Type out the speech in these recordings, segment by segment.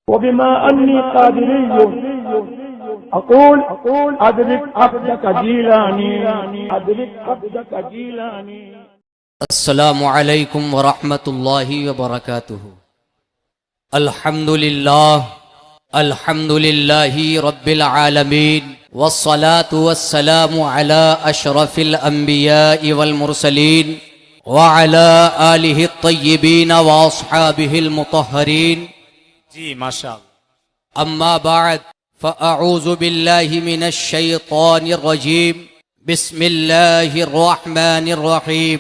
वबिमा अन्नी कादिरिय्युन अक़ूल अदरिक अब्दक जीलानी अदरिक अब्दक जीलानी। अस्सलामु अलैकुम व रहमतुल्लाहि व बरकातुहू। अल्हम्दुलिल्लाहि रब्बिल आलमीन वस्सलातु वस्सलामु अला अशरफिल अंबियाइ वल मुरसलीन व अला आलिहि तय्यिबीन व अस्हाबिहिल मुतहहरीन। जी माशाअल्लाह। अम्मा बाद फ़अऊज़ु बिल्लाहि मिनश शैतानिर रजीम। बिस्मिल्लाहिर रहमानिर रहीम।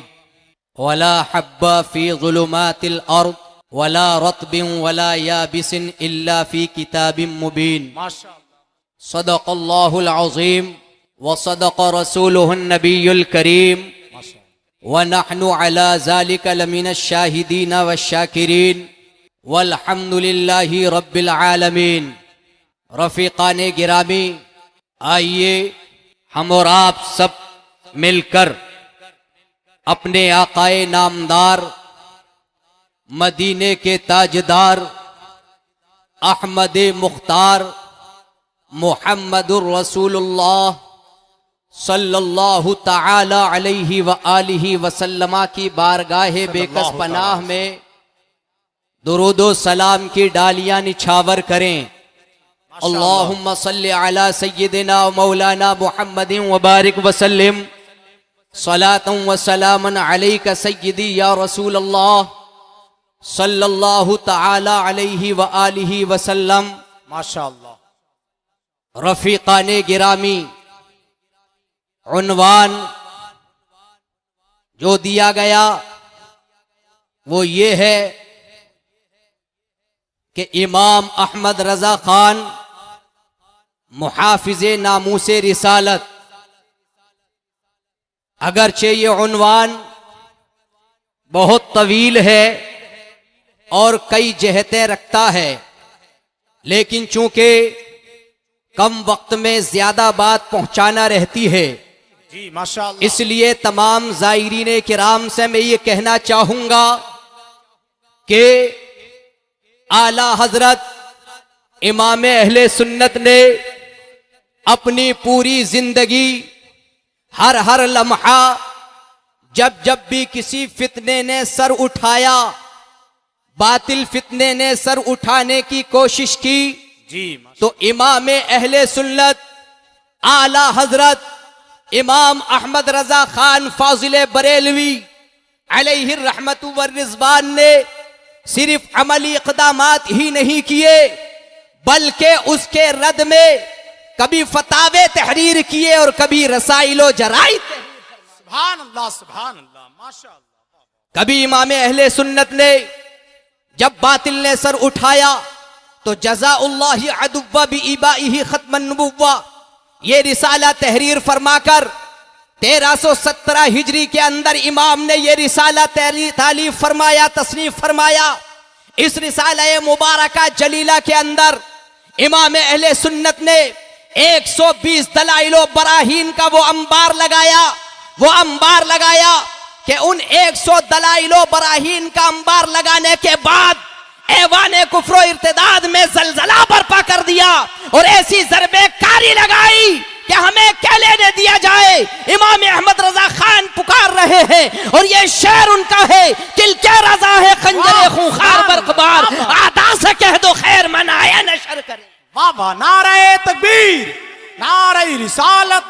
वला हब्बा फ़ी ज़ुलुमातिल अर्द वला रत्बिन वला याबिसिन इल्ला फ़ी किताबिम मुबीन। माशाअल्लाह। सदक़ल्लाहुल अज़ीम व सदक़ रसूलुहुन नबियुल करीम व नहनु अला ज़ालिका लमिनश शाहिदीन वश्शाकिरीन वल्हम्दुलिल्लाहि रब्बिल आलमीन। रफ़ीक़ाने गिरामी, आइए हम और आप सब मिलकर अपने आकाए नामदार, मदीने के ताजदार, अहमद मुख्तार मुहम्मदुर रसूलुल्लाह सल्लल्लाहु तआला अलैहि व आलिहि वसल्लमा की बारगाहे बेकस पनाह में दुरूदो सलाम की डालियां निछावर करें। अल्लाहुम्मा सल्लि अला सय्यिदिना व मौलाना मुहम्मदिन व बारिक वसल्लिम सलातन व सलामन अलैका सय्यिदी या रसूल अल्लाह सल्लल्लाहु तआला अलैहि व आलिहि वसल्लम। माशाअल्लाह। रफ़ीक़ाने गिरामी, उन्वान जो दिया गया वो ये है कि इमाम अहमद रज़ा खान मुहाफ़िज़े नामूसे रिसालत। अगरचे ये उन्वान बहुत तवील है और कई जहतें रखता है, लेकिन चूंकि कम वक्त में ज्यादा बात पहुंचाना रहती है, जी माशाअल्लाह, इसलिए तमाम ज़ायरीन किराम से मैं ये कहना चाहूंगा कि आला हजरत इमाम अहले सुन्नत ने अपनी पूरी जिंदगी हर हर लम्हा जब जब भी किसी फितने ने सर उठाया, बातिल फितने ने सर उठाने की कोशिश की, जी तो इमाम अहले सुन्नत आला हजरत इमाम अहमद रजा खान फाजिल बरेलवी अलैहि रहमतु व रिज़वान ने सिर्फ अमली इक़दामात ही नहीं किए, बल्कि उसके रद में कभी फतावे तहरीर किए और कभी रसाइलो जराइद। सुभान अल्लाह, सुभान अल्लाह, माशाअल्लाह। कभी इमाम अहले सुन्नत ने जब बातिल ने सर उठाया तो जज़ाउल्लाहि अदुव्वा बिइबाइही खत्मन नुबुव्वा ये रिसाला तहरीर फरमाकर 1317 हिजरी के अंदर इमाम ने ये रिसाला तालीफ फरमाया, तसनीफ फरमाया। इस रिसाला मुबारका जलीला के अंदर इमाम अहले सुन्नत ने 120 दलाइलो बराहीन का वो अंबार लगाया कि उन 100 दलाइलो बराहीन का अंबार लगाने के बाद ऐवाने कुफ्र इर्तिदाद में जलजला बर्पा कर दिया और ऐसी ज़रबे कारी लगाई कि हमें क्या लेने दिया जाए। इमाम अहमद रजा खान पुकार रहे हैं और ये शेर उनका है, किल क्या रजा है खंजरे खूंखार बरकबार, आदा से कह दो खैर मनाया नशर करे। वाह वाह, नारे तकबीर, नारे रिसालत,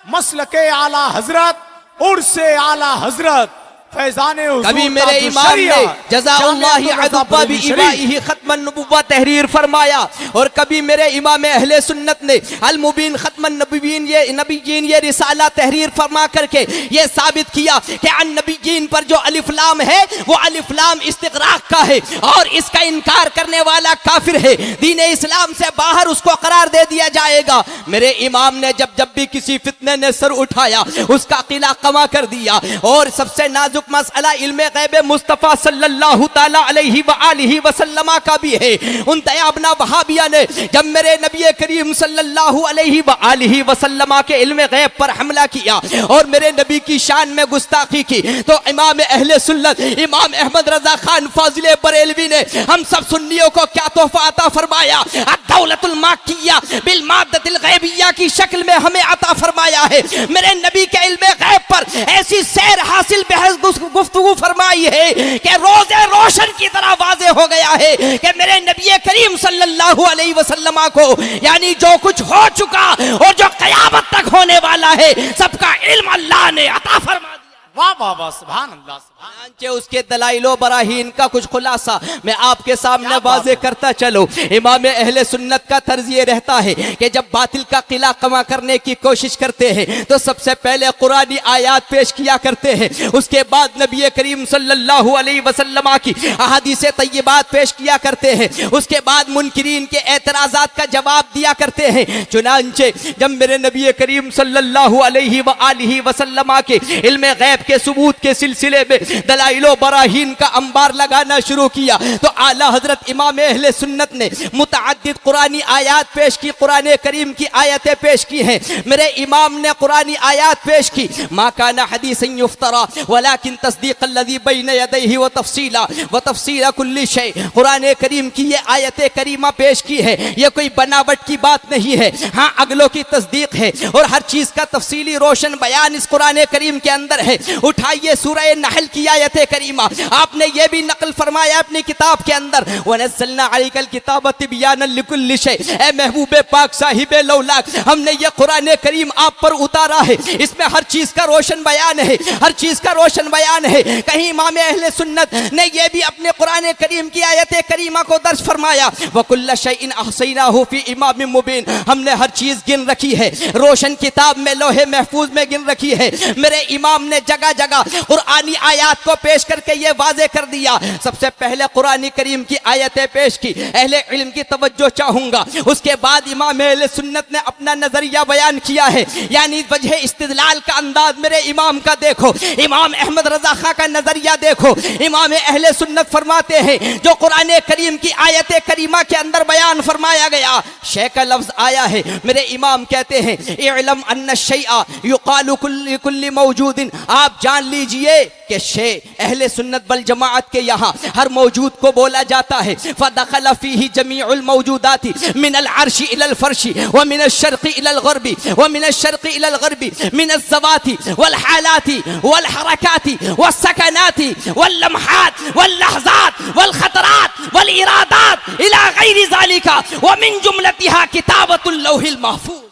मसलके आला हजरत, उर्से आला हजरत, फैजाने कभी मेरे इमाम ने जज़ाउल्लाहि अदुव्वा बिइबाइही खत्मन नुबुव्वा तहरीर फरमाया और कभी मेरे इमाम अहले सुन्नत ने अल मुबीन खत्मन नबीयीन ये रिसाला तहरीर फरमा करके ये साबित किया कि अन नबीयीन पर जो अलिफ लाम है वो अलिफ लाम इस्तिग़राक़ का है और इसका इनकार करने वाला काफिर है, दीन इस्लाम से बाहर उसको करार दे दिया जाएगा। मेरे इमाम ने जब जब भी किसी फितने ने सर उठाया उसका किला कमा कर दिया और सबसे नाजुक नाजुक मसला इल्मे गैब मुस्तफ़ा सल्लल्लाहु ताला अलैहि व आलिहि वसल्लम का भी है। उन तयाबना वहाबिया ने जब मेरे नबी करीम सल्लल्लाहु अलैहि व आलिहि वसल्लम के इल्मे गैब पर हमला किया और मेरे नबी की शान में गुस्ताखी की, तो इमाम अहले सुन्नत इमाम अहमद रजा खान फाजिले बरेलवी ने हम सब सुन्नियों को क्या तोहफा अता फरमाया? अद-दौलतुल माकिया बिल मादतिल गैबिया की शक्ल में हमें अता फरमाया है। मेरे नबी के इल्मे गैब पर ऐसी सैर हासिल बहस गुफ्तगू फरमाई है कि रोजे रोशन की तरह वाज़े हो गया है कि मेरे नबी करीम सल्लल्लाहु अलैहि वसल्लम को यानी जो कुछ हो चुका और जो क़यामत तक होने वाला है सबका इल्म अल्लाह ने अता फरमा दिया। वाह वाह वाह, सुभान अल्लाह, सुभान अल्लाह। उसके दलाइलो बराहीन का कुछ खुलासा मैं आपके सामने वाज़े करता चलो। इमाम अहले सुन्नत का तर्ज ये रहता है कि जब बातिल का किला कमा करने की कोशिश करते हैं तो सबसे पहले कुरानी आयात पेश किया करते हैं, उसके बाद नबी करीम सल्लल्लाहु अलैहि वसल्लम की अहादीस तय्यबात पेश किया करते हैं, उसके बाद मुनकिरीन के एतराज़ात का जवाब दिया करते हैं। चुनांचे जब मेरे नबी करीम सल्लल्लाहु अलैहि व आलिहि वसल्लम के इल्मे गैब के सबूत के सिलसिले में दलाइलो बराहीन का अंबार लगाना शुरू किया तो आला हजरत इमाम अहले सुन्नत ने मुतअद्दिद कुरानी आयात पेश की, कुरान करीम की आयतें पेश की हैं। मेरे इमाम ने कुरानी आयात पेश की, मा काना हदीसन युफ्तरा वलाकिन तस्दीक अल्लज़ी बैन यदैहि व तफसीला कुल्ली शै। कुरान करीम की ये आयतें करीमा पेश की है, ये कोई बनावट की बात नहीं है, हाँ अगलों की तस्दीक है और हर चीज का तफसीली रोशन बयान इस कुरान करीम के अंदर है। उठाइए सूरह नहल की आयत करीमा, आपने ये भी नकल फरमाया अपनी किताब के अंदर, वनज़्ज़लना अलैकल किताब तिबयानन लिकुल्लि शै। ए महबूब पाक साहिब लौलाक, हमने ये कुरान करीम आप पर उतारा है, इसमें हर चीज का रोशन बयान है, हर चीज का रोशन बयान है। कहीं इमाम अहले सुन्नत ने ये भी अपने कुरान करीम की आयत करीमा को दर्ज फरमाया, वकुल्ल शैइन अहसैनाहु फी इमामिन मुबीन, हमने हर चीज गिन रखी है, रोशन किताब में लोहे महफूज में गिन रखी है। मेरे इमाम ने जगह जगह कुरानी आयात को पेश करके ये वाज़े कर दिया। सबसे पहले कुरानी करीम की आयतें पेश की, अहले इल्म की तवज्जो चाहूंगा, उसके बाद इमाम अहले सुन्नत ने अपना नजरिया बयान किया है, यानी वजह इस्तिदलाल का अंदाज मेरे इमाम का देखो, इमाम अहमद रजा खां का नजरिया देखो। इमाम अहले सुन्नत फरमाते हैं जो कुरान करीम की आयत करीमा के अंदर बयान फरमाया गया, शै का लफ्ज आया है, मेरे इमाम कहते हैं इल्म अन्न शैअ युकालु कुल्ली मौजूदिन, आप जान लीजिए कि शे अहले सुन्नत वल जमाअत के यहाँ हर मौजूद को बोला जाता है। फदखल फीही जमीउल मौजूदाति मिनल अर्शी इलल फर्शी व मिनल शर्क़ी इलल ग़र्बी व मिनल शर्क़ी इलल ग़र्बी मिनल ज़वाति वल हालाति वल हरकाति वल सकनाति वल लम्हात वल लहज़ात वल ख़तरात वल इरादात इला गैरि ज़ालिका व मिन जुमलतिहा किताबतुल लौहिल महफूज़।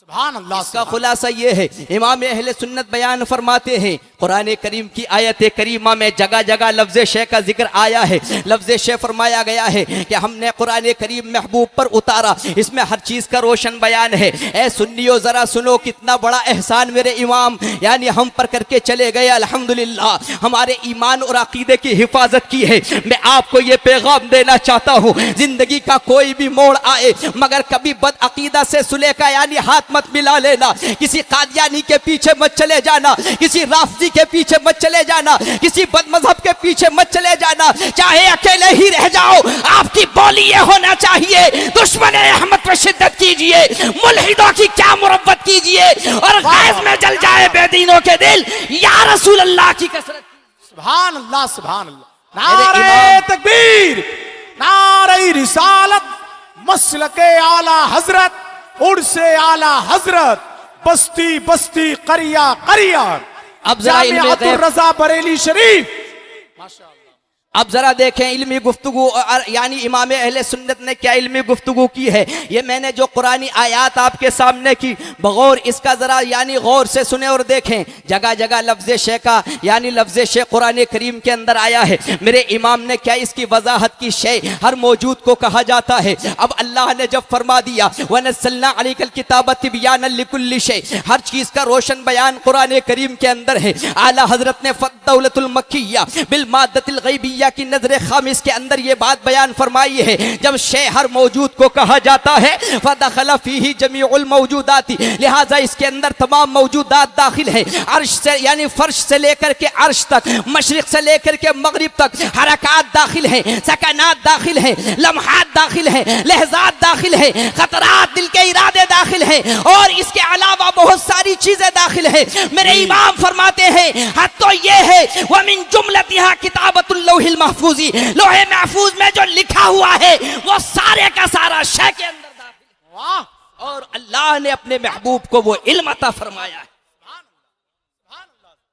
सुभान अल्लाह। इसका खुलासा ये है, इमाम अहले सुन्नत बयान फरमाते हैं कुरान करीम की आयत करीमा में जगह जगह लफ्ज़ शे का जिक्र आया है, लफ्ज़ शे फरमाया गया है कि हमने कुरान करीम महबूब पर उतारा, इसमें हर चीज़ का रोशन बयान है। ए सुन्नियों ज़रा सुनो, कितना बड़ा एहसान मेरे इमाम यानी हम पर करके चले गए। अल्हम्दुलिल्लाह हमारे ईमान और अकीदे की हिफाजत की है। मैं आपको ये पैगाम देना चाहता हूँ, जिंदगी का कोई भी मोड़ आए मगर कभी बद अकीदा से सुले का यानी हाथ मत मिला लेना, किसी कादियानी के पीछे मत चले जाना, किसी राफजी के पीछे मत चले जाना, किसी बदमजहब के पीछे मत चले जाना, चाहे अकेले ही रह जाओ, आपकी बोली ये होना चाहिए दुश्मन अहमद पर शिद्दत कीजिए, मुल्हिदों की क्या मुरब्बत कीजिए और गैज़ में जल जाए बेदीनों के दिल, या रसूल अल्लाह की कसरत। सुभान अल्लाह, सुभान अल्लाह। नारे तकबीर, नारे रिसालत, मसलके आला हजरत, उर्से आला हजरत, बस्ती बस्ती करिया करिया, अब जरा जामिअतुर रज़ा बरेली शरीफ। माशाअल्लाह। अब जरा देखें इल्मी गुफ्तगू यानी इमाम अहले सुन्नत ने क्या इल्मी गुफ्तगू की है। ये मैंने जो कुरानी आयात आपके सामने की बगौर इसका जरा यानी गौर से सुने और देखें, जगह जगह लफ्ज़ शे का यानी लफ्ज़ शे कुरान करीम के अंदर आया है। मेरे इमाम ने क्या इसकी वजाहत की, शे हर मौजूद को कहा जाता है। अब अल्लाह ने जब फरमा दिया वनज़्ज़लना अलैकल किताब तिबयानन लिकुल्लि शै, हर चीज़ का रोशन बयान कुरान करीम के अंदर है। आला हजरत ने फद्दौलतुल मक्किया बिल मादतिल गैबिया तैमिया की नजर खामिस के अंदर ये बात बयान फरमाई है, जब शहर मौजूद को कहा जाता है फदखल फीही जमीउल मौजूदाती, लिहाजा इसके अंदर तमाम मौजूदात दाखिल है। अर्श से यानी फर्श से लेकर के अर्श तक, मशरिक से लेकर के मगरिब तक हरकात दाखिल है, सकनात दाखिल है, लम्हात दाखिल है, लहजात दाखिल है, खतरात, दिल के इरादे दाखिल है, और इसके अलावा बहुत सारी चीजें दाखिल है। मेरे इमाम फरमाते हैं हद तो ये है व मिन जुमलतिहा किताबतुल लौहिल महफूजी, लोहे महफूज में जो लिखा हुआ है वो सारे का सारा शय के अंदर दाखिल है। वाह, और अल्लाह ने अपने महबूब को वो इल्म अता फरमाया है।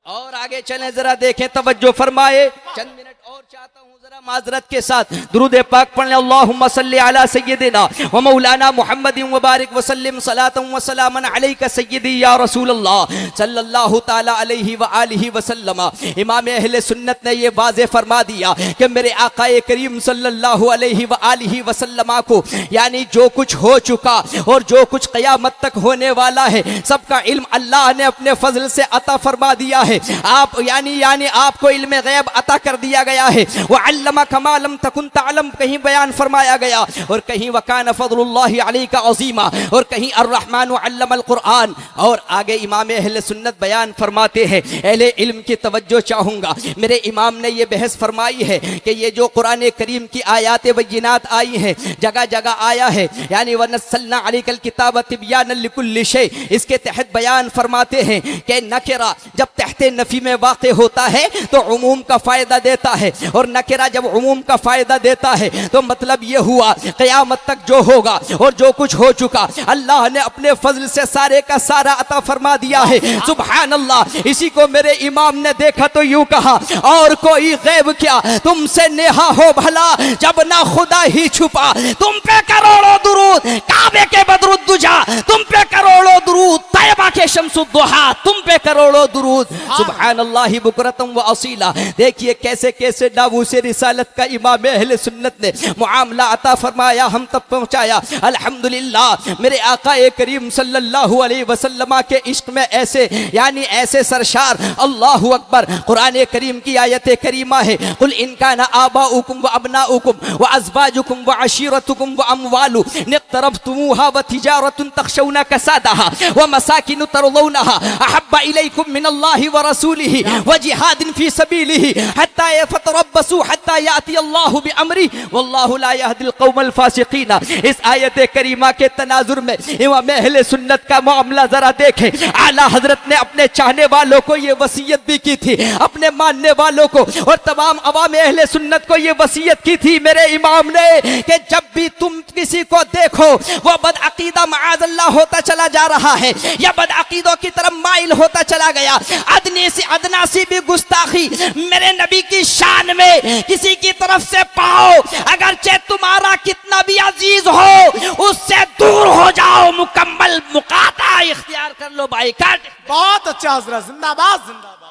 और आगे चलें, जरा देखें, तवज्जो फरमाए, चंद मिनट और चाहता हूं जरा माजरत के साथ दुरूद पाक पढ़ने। अल्लाहुम्मा सल्ली अला सय्यदिना व मौलाना मुहम्मदिन व बारिक व सल्लिम सलातन व सलामन अलैका सय्यदी या रसूल अल्लाह सल्लल्लाहु ताला अलैहि व आलिहि व सल्लम। इमाम अहले सुन्नत ने ये वाज़े फरमा दिया कि मेरे आकाए करीम सल्लल्लाहु अलैहि व आलिहि व सल्लम को यानी जो कुछ हो चुका और जो कुछ क़यामत तक होने वाला है सबका इल्म अल्लाह ने अपने फजल से अता फरमा दिया है। आप यानी आपको इल्म गैब अता कर दिया गया है। वह अल्लमा कमा लम तकुन तअलम कहीं बयान फरमाया गया, और कहीं वकान फज़लुल्लाहि अलैका अज़ीमा, और कहीं अर्रहमान अल्लमल कुरआन। और आगे इमाम अहले सुन्नत बयान फरमाते हैं, अहले इल्म की तवज्जो चाहूँगा। मेरे इमाम ने यह बहस फरमाई है कि ये जो कुरान करीम की आयात बय्यिनात आई हैं, जगह जगह आया है, यानी वनस्सलना अलैकल किताब तिब्यानन लिकुल्लि शै, इसके तहत बयान फरमाते हैं कि नकिरा जब तहते नफी में वाक़े होता है तो उमूम का फ़ायदा देता है, और नकिरा जब उमूम का फ़ायदा देता है तो मतलब ये हुआ क़यामत तक जो होगा और जो कुछ हो चुका अल्लाह ने अपने फजल से सारे का सारा अता फरमा दिया है। सुभान अल्लाह। इसी को मेरे इमाम ने देखा तो यूं कहा, और कोई गैब क्या तुमसे नेहा हो भला जब ना खुदा ही छुपा, तुम पे करोड़ों दुरूद काबे के बदरुद्दुजा, तुम पे करोड़ों दुरूद तैयबा के शम्सुद्दुहा, तुम पे करोड़ों दुरूद सुभान अल्लाह बुकरतम व असीला। देखिए कैसे कैसे नाबूसे रिसालत का इमाम अहले सुन्नत ने मुआमला अता फरमाया, हम तक पहुंचाया। अल्हम्दुलिल्लाह। मेरे आकाए करीम सल्लल्लाहु अलैहि वसल्लम के इश्क में ऐसे यानी ऐसे सरशार, अल्लाहु अकबर। कुरान करीम की आयत करीमा है, कुल इन काना आबाउकुम व अबनाउकुम व अज़वाजुकुम व अशीरतुकुम व अमवालु निक़्तरफ़्तुमूहा व तिजारतुन तख़शौना कसादहा व मसाकिन तरज़ौनहा अहब्बा इलैकुम मिनल्लाहि व रसूलिही व जिहादिन फी सबीलिही हत्ता यतरब्बसू हत्ता याती अल्लाहु बिअमरी वल्लाहु ला यहदिल कौमल फासिकीन। इस आयत करीमा के तनाजुर में इमाम अहले सुन्नत का मामला जरा देखें। आला हजरत ने अपने चाहने वालों को ये वसीयत भी की थी, अपने मानने वालों को और तमाम अवाम अहले सुन्नत को ये वसीयत की थी मेरे इमाम ने कि जब भी तुम किसी को देखो वो बदअकीदा माअज़ल्लाह होता चला जा रहा है या बदअकीदों की तरफ माइल होता चला गया, अदनी से अदना सी भी गुस्ताखी मेरे नबी की शान में किसी की तरफ से पाओ, अगरचे तुम्हारा कितना भी अजीज हो उससे दूर हो जाओ, मुकम्मल मुकाता इख्तियार कर लो, बाइकाट। बहुत अच्छा हजरत, जिंदाबाद जिंदाबाद।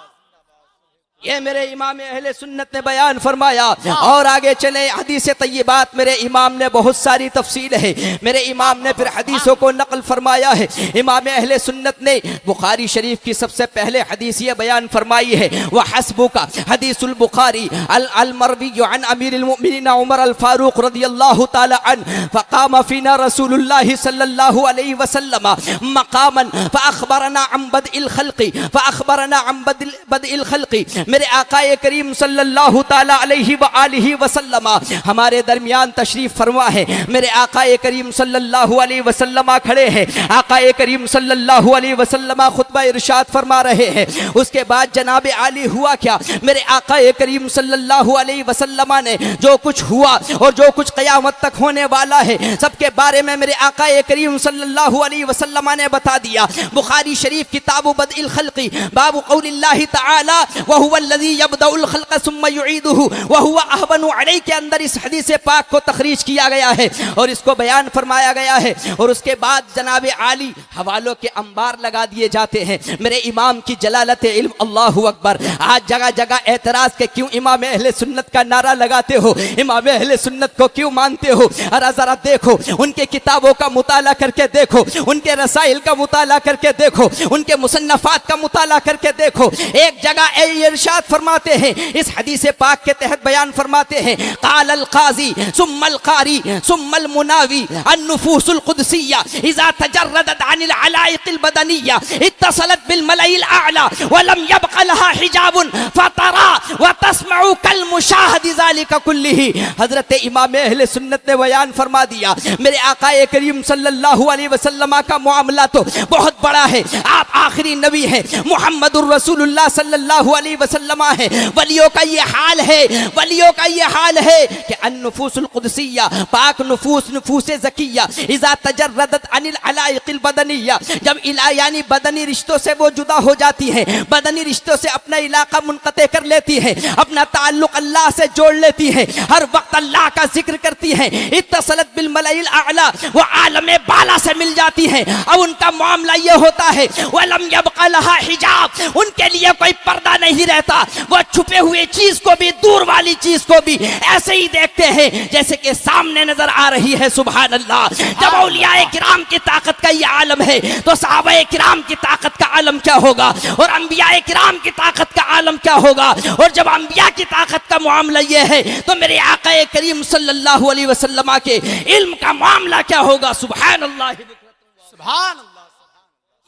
ये मेरे इमाम अहले सुन्नत ने बयान फरमाया। और आगे चले, हदीस तय्यबात मेरे इमाम ने बहुत सारी तफसील है, मेरे इमाम ने फिर हदीसों को नकल फरमाया है। इमाम अहले सुन्नत ने बुखारी शरीफ की सबसे पहले हदीस ये बयान फरमाई है, वह हस्बुका हदीसुल बुखारी अल मरवी अन अमीरुल मुमिनीन उमर अल फारूक रदियल्लाहु ताला अन्हु फकाम फीना रसूलुल्लाह सल्लल्लाहु अलैहि वसल्लम मकामन फअखबरना अन बदइल खल्क़ी फअखबरना अन बदइल खल्क़ी। मेरे आकाए करीम सल्लल्लाहु ताला अलैहि व आलिहि वसल्लम हमारे दरमियान तशरीफ फरमा है। मेरे आकाए करीम सल्लल्लाहु अलैहि वसल्लम खड़े हैं, आकाए करीम सल्लल्लाहु अलैहि वसल्लम खुतबा इरशाद फरमा रहे हैं। उसके बाद जनाब आली हुआ क्या, मेरे आकाए करीम सल्लल्लाहु अलैहि वसल्लम ने जो कुछ हुआ और जो कुछ क़यामत तक होने वाला है सबके बारे में मेरे आकाए करीम सल्लल्लाहु अलैहि वसल्लम ने बता दिया। बुखारी शरीफ किताब बदइल खल्क़ी बाब क़ौलिल्लाहि तआला व हुवा अल्लज़ी यब्दउल खल्क़ सुम्मा युईदुहु व हुवा अहवनु अलैहि के अंदर इस हदीस पाक को तखरीज किया गया है और इसको बयान फरमाया गया है। और उसके बाद जनाब आली हवालों के अंबार लगा दिए जाते हैं। मेरे इमाम की जलालत इल्म, अल्लाहु अकबर। आज जगह जगह एतराज के क्यों इमाम अहले सुन्नत का नारा लगाते हो, इमाम अहले सुन्नत को क्यों मानते हो? अरे जरा देखो, उनके किताबों का मुताला करके देखो, उनके रसाइल का मुताला करके देखो, उनके मुसन्नफात का मुताला करके देखो। एक जगह इरशाद फरमाते हैं, इस हदीस पाक के तहत बयान फरमाते हैं, क़ाल अल क़ाज़ी सुम्मल क़ारी सुम्मल मुनावी अन्नुफूसुल क़ुदसिय्या इज़ा तजर्रदत अनिल अलाइक़िल बदनिय्या इत्तसलत बिल मलाइल आला व लम यबक़ लहा हिजाबुन फतरा व तस्मउ कल मुशाहद ज़ालिका कुल्लिही। हजरत इमाम अहले सुन्नत ने बयान फरमा दिया, मेरे आकाए करीम सल्लल्लाहु अलैहि वसल्लम का मामला तो बहुत बड़ा है। आप आखिरी नबी हैं, मुहम्मदुर रसूलुल्लाह सल्लल्लाहु अलैहि वसल्लम है। वलियों का ये हाल है, वलियों का ये हाल है कि अन्नुफूसुल क़ुदसिय्या, पाक नफूस, नफूसे ज़किया, इज़ा तजर्रदत अनिल अलाइक़िल बदनिय्या, जब यानी बदनी रिश्तों से वो जुदा हो जाती है, बदनी रिश्तों से अपना इलाका मुनक़ते कर लेती है, अपना ताल्लुक़ अल्लाह से जोड़ लेती है, हर वक्त अल्लाह का जिक्र करती है, इत्तसलत बिल मलाइल आला, वो आलम बाला से मिल जाती है। अब उनका मामला ये होता है, वलम यबक़ लहा हिजाब, उनके लिए कोई पर्दा नहीं रहता, वो छुपे हुए चीज को भी, दूर वाली चीज को भी ऐसे ही देखते हैं जैसे कि सामने नजर आ रही है। सुभान अल्लाह। जब औलियाए किराम की ताकत का ये आलम है तो सहाबाए किराम की ताकत का आलम क्या होगा, और अंबियाए किराम की ताकत का आलम क्या होगा। और जब अंबिया की ताकत का मामला ये है तो मेरे आकाए करीम सल्लल्लाहु अलैहि वसल्लम के इल्म का मामला क्या होगा। सुभान अल्लाह, सुभान अल्लाह।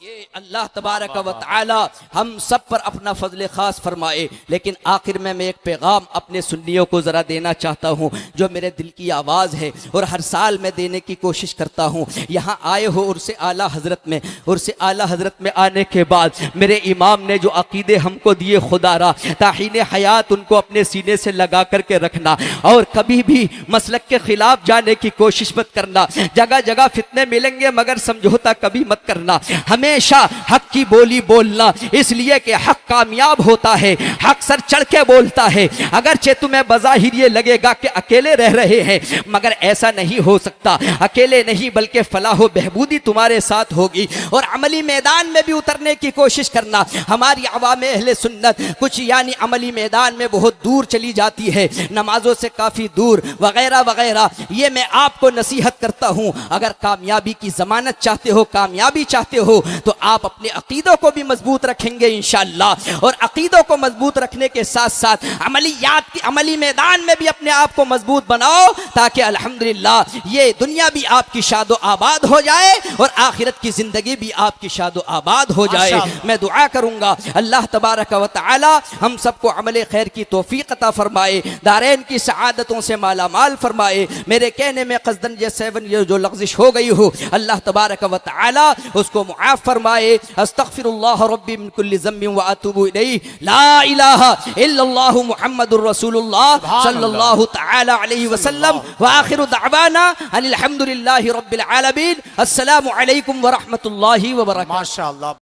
ये अल्लाह तबारक व तआला हम सब पर अपना फजल ख़ास फरमाए। लेकिन आखिर में मैं एक पैगाम अपने सुन्नियों को ज़रा देना चाहता हूँ, जो मेरे दिल की आवाज़ है और हर साल मैं देने की कोशिश करता हूँ। यहाँ आए हो उर्से आला हज़रत में, उर्से आला हज़रत में आने के बाद मेरे इमाम ने जो अक़ीदे हमको दिए, खुदारा ताहीन हयात उनको अपने सीने से लगा करके रखना, और कभी भी मसलक के ख़िलाफ़ जाने की कोशिश मत करना। जगह जगह फितने मिलेंगे मगर समझौता कभी मत करना। हमेशा हक की बोली बोलना, इसलिए कि हक कामयाब होता है, हक सर चढ़ के बोलता है। अगरचे तुम्हें बज़ाहिर ये लगेगा कि अकेले रह रहे हैं, मगर ऐसा नहीं हो सकता। अकेले नहीं बल्कि फलाह व बहबूदी तुम्हारे साथ होगी। और अमली मैदान में भी उतरने की कोशिश करना। हमारी अवाम अहले सुन्नत कुछ यानी अमली मैदान में बहुत दूर चली जाती है, नमाजों से काफ़ी दूर वगैरह वगैरह। ये मैं आपको नसीहत करता हूँ, अगर कामयाबी की ज़मानत चाहते हो, कामयाबी चाहते हो, तो आप अपने अकीदों को भी मजबूत रखेंगे इंशाअल्लाह। और अकीदों को मजबूत रखने के साथ साथ अमलियात की अमली मैदान में भी अपने आप को मजबूत बनाओ, ताकि अल्हम्दुलिल्लाह ये दुनिया भी आपकी शादो आबाद हो जाए और आखिरत की जिंदगी भी आपकी शादो आबाद हो जाए। मैं दुआ करूंगा अल्लाह तबारक व तआला हम सबको अमल खैर की तौफीक अता फरमाए, दारैन की सआदतों से माला माल फरमाए। मेरे कहने में क़स्दन ये सेवन ये जो लग़ज़िश हो गई हो, अल्लाह तबारक व तआला उसको मुआफ़ फरमाए। अस्तग़फिरुल्लाह रब्बी मिन कुल्लि ज़म्बिन व अतूबु इलैहि, ला इलाहा इल्लल्लाहु मुहम्मदुर रसूलुल्लाह सल्लल्लाहु तआला अलैहि वसल्लम व आखिरु दअवाना अनिल हम्दुलिल्लाहि रब्बिल आलमीन। अस्सलामु अलैकुम व रहमतुल्लाहि व बरकातुहू। माशाअल्लाह।